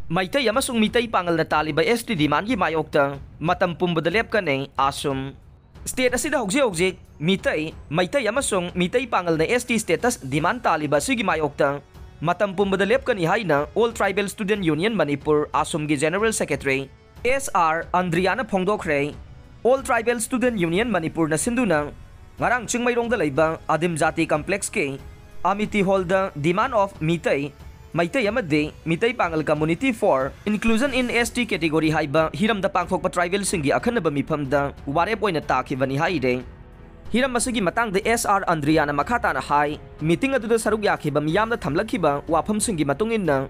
Meitei Amasung Meetei Pangal Talliba ST demand gi Mayokta Matam Pumbada Lepkani ATSUM. State asida hojik Meitei Amasung Meetei Pangal na ST status demand Talliba sigi Mayokta Matam Pumbada Lepkani haina All Tribal Student Union Manipur ATSUM gi General Secretary SR Andriana Phongdokre All Tribal Student Union Manipur na sinduna ngarang Chingmairong da laiba Adim Jati Complex ke Amity Hall da demand of Meitei amade Meitei Pangal Community for Inclusion in ST category haiba hiram da pangthokpa tribal singi akhanaba mifam da warep oina takibani haire hiram masigi matang da SR Andriana makata na hai meeting adu da saruk yakhiba miyam da thamlakhiba wafam singi matungin na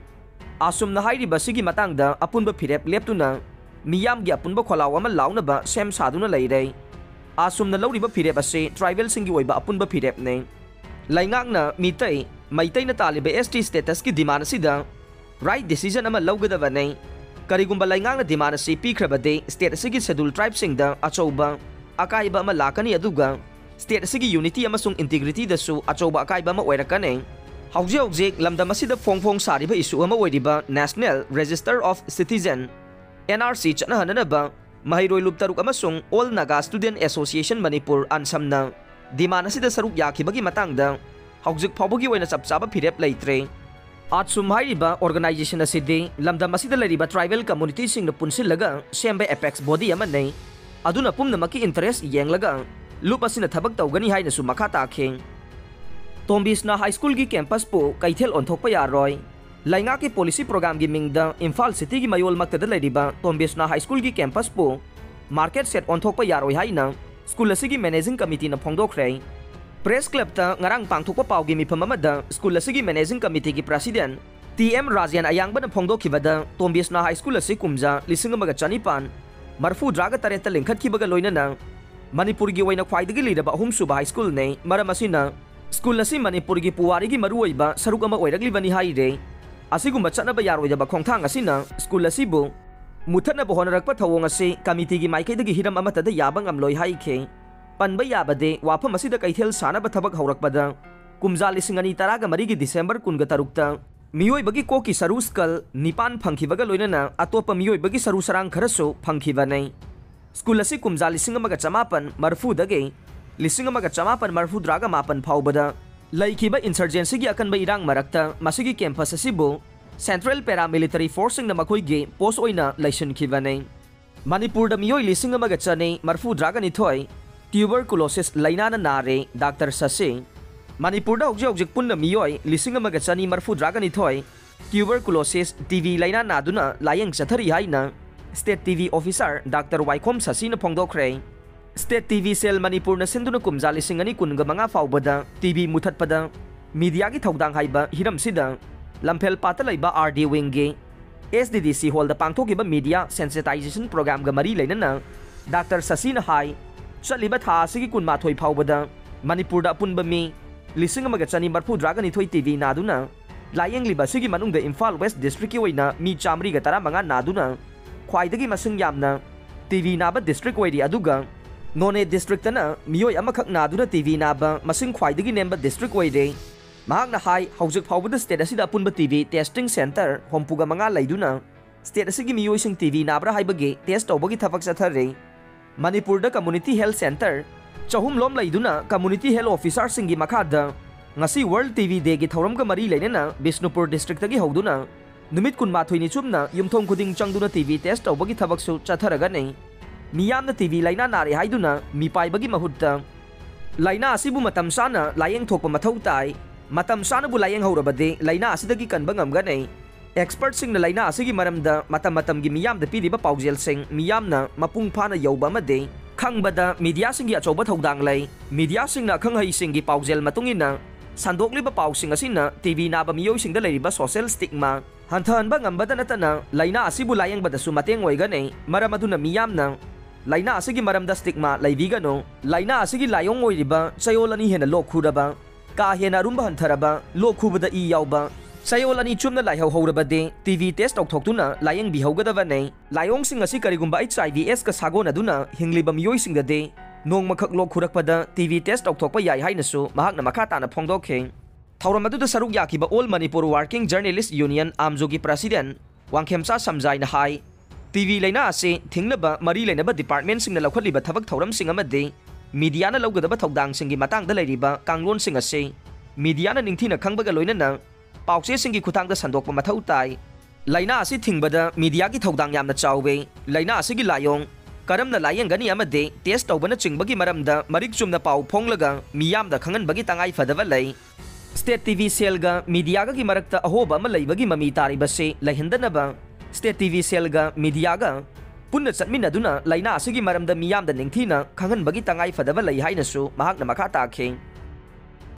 ATSUM na hairi basigi matang da apunba phirep leptuna miyam gi apunba kholaw ama launa ba sem saduna leire ATSUM na lawriba phirep ase tribal singi oiba apunba phirep ne laingak na Meitei na Talliba ST status ki demand sida right decision ama lawgadaba nei karigumba laingang na demand si pikrabade state asigi schedule tribe singda achouba akaiba ama lakani aduga state asigi unity amasung integrity dasu achouba akaiba ama oirakane hauji lamdam asida phongphong sariba issue ama oiriba National Register of Citizen NRC chana hananaba Mahiroi Luptaruk amasung All Naga Student Association Manipur ansamna demand asida saruk yakibagi matangda haujuk phawbagi oina chapchaba phirep leitre ATSUM hairiba organization asidi lamdam asida leriba tribal community sing na punsilaga sembe apex body ama nei aduna pumnamaki interest yenglaga lup asina thabak tawgani haina su makha takhe Tombisana high school gi campus po Keithel Onthokpa Yaroi lainga ki policy program gi mingda Imphal city gi mayol maktada leriba Tombisana high school gi campus po market set Onthokpa Yaroi haina school asigi managing committee na phongdokre Press Club ta ngarang pangthokpa pawgi mifam amada school asigi managing committee ki president TM Rajan ayangba na phongdokhibada Tombisana high school asi kumja lisinga chanipan marfu draga tareta lingkhatkibaga loinana Manipur gi waina khwaidagi lidaba ahum suba high school ne maramasina school asi Manipur gi puwari gi maruoiba saruk ama oiraglibani haire asigumba chanaba yaroidaba khongthang asina school asibu muthana bohonarakpa thawong asi committee gi maikaidagi hiram amatada yabang amloi haike Panba yabade wafam asida Keithel sanaba thabak haurakpada kumja lisingani taraga marigi December kunga tarukta Meeoi bagi koki saru skal nipan phangkhibaga loinana atopa Meeoi bagi saru sarang kharaso phangkhibanai school asi kumja lisingamaga chamapan marfu dage lisingamaga chamapan marfu draga mapan phawbada laikhiba insurgency gi akanba irang marakta masigi campus asibu Central Paramilitary Force na makoige post oina laisan khibanai Manipur da Meeoi lisingamaga chane marfu draga nithoi Tuberculosis Lainana Nari Dr. Sashi Manipur da hojik punna Meeoi lisingamaga chani marfu dragani thoi tuberculosis TV Lainana duna layeng chathari haina State TV officer Dr. Waikom Sashi na phongdokre State TV cell Manipur na sinduna kumja lisingani kunga manga fawbada TV muthatpada media gi thodang haiba hiram sida lamphel pata laiba RD wing gi SDDC hall da pangthokiba media sensitization program ga mari lainana Dr. Sashi na hai Talliba tha asigi kunmathoi phawbada Manipur da punba mi lisingamaga chani marfu dragani thoi TV naduna layeng liba sigi manungda Imphal West district ki oina mi chamri ga tara manga naduna khwaidagi masing yamna TV naba district oiri aduga None district na Meeoi amakhak naduna TV naba masing khwaidagi nemba district oire mahakna hai haujuk phawbada state asida punba TV testing center hompuga manga laiduna state asigi Meeoi sing TV nabra haibagi test tawbagi thapak chathare Manipur da Community Health Center chahum lom laiduna Community Health Officer singi makhada ngasi World TV Day gi thoram ga mari lainana Bishnupur district gi hoduna numit kunmathoi ni chumna yumthong khuding changduna TV test tawbagi thabak su chatharaga nei miyamna TV laina nare haiduna mi paibagi mahutta laina asibu matam sana layeng thokpa mathau tai matam sana bu layeng horabade laina asidagi kanba ngamga nei Experts sing na laina asigi maramda matam gi miyam da piriba paujel sing miyamna mapung phana yoba made khangbada media sing gi achoba thodang lai media sing na khanghai sing gi paujel matungina sandokliba paw sing asina TV na ba Meeoi sing da leriba social stigma hanthan ba ngambada natana laina asibu layang bada su mateng oiga nei maramaduna miyamna laina asigi maramda stigma laibiga no laina asigi layong oiriba chayolani hena lokhuraba ka hena rumba hantharaba lokhubada I yauba Sayol ani chumna laihau horabade TV test okthokuna layeng bihaugadaba nei layong sing asi karigumba HIV/AIDS ka sagona duna hingliba Meeoi sing de nong makhak lok khurakpada TV test okthokpa yai hainasu mahakna makata na phongdokhe thauram adu da saruk yakiba All Manipur Working Journalist Union AMJO gi president Wangkhemcha Samjaina hai TV laina ase thingnaba mari lainaba department singna laukhaliba thabak thoram sing amade media na lawgadaba thodang singi matang da lairiba kanglon sing ase media na ningthina khangbaga loinana pauche singi khutang da sandokpa mathau tai laina ase thingbada media gi thodang yamna chawbe laina ase gi layong karamna layeng gani amade test tawbana chingbagi maramda marik chumna pau phonglaga miyamda khangan bagi tangai fadaba lay State TV Selga media gi marakta ahoba ma leibagi mami tari base lahindanaba State TV Selga media ga punna chatminaduna laina asigi maramda miyamda ningthina khangan bagi tangai fadaba lay hainasu mahakna makha takhe